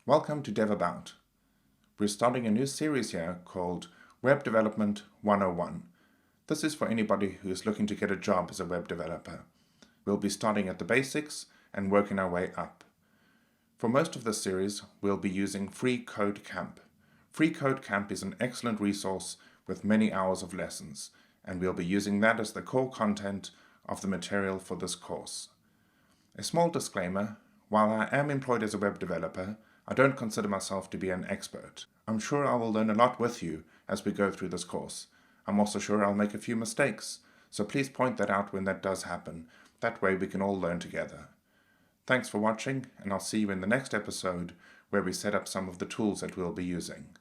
Welcome to DevAbout. We're starting a new series here called Web Development 101. This is for anybody who is looking to get a job as a web developer. We'll be starting at the basics and working our way up. For most of this series, we'll be using Free Code Camp. Free Code Camp is an excellent resource with many hours of lessons, and we'll be using that as the core content of the material for this course. A small disclaimer: while I am employed as a web developer, I don't consider myself to be an expert. I'm sure I will learn a lot with you as we go through this course. I'm also sure I'll make a few mistakes, so please point that out when that does happen. That way we can all learn together. Thanks for watching, and I'll see you in the next episode where we set up some of the tools that we'll be using.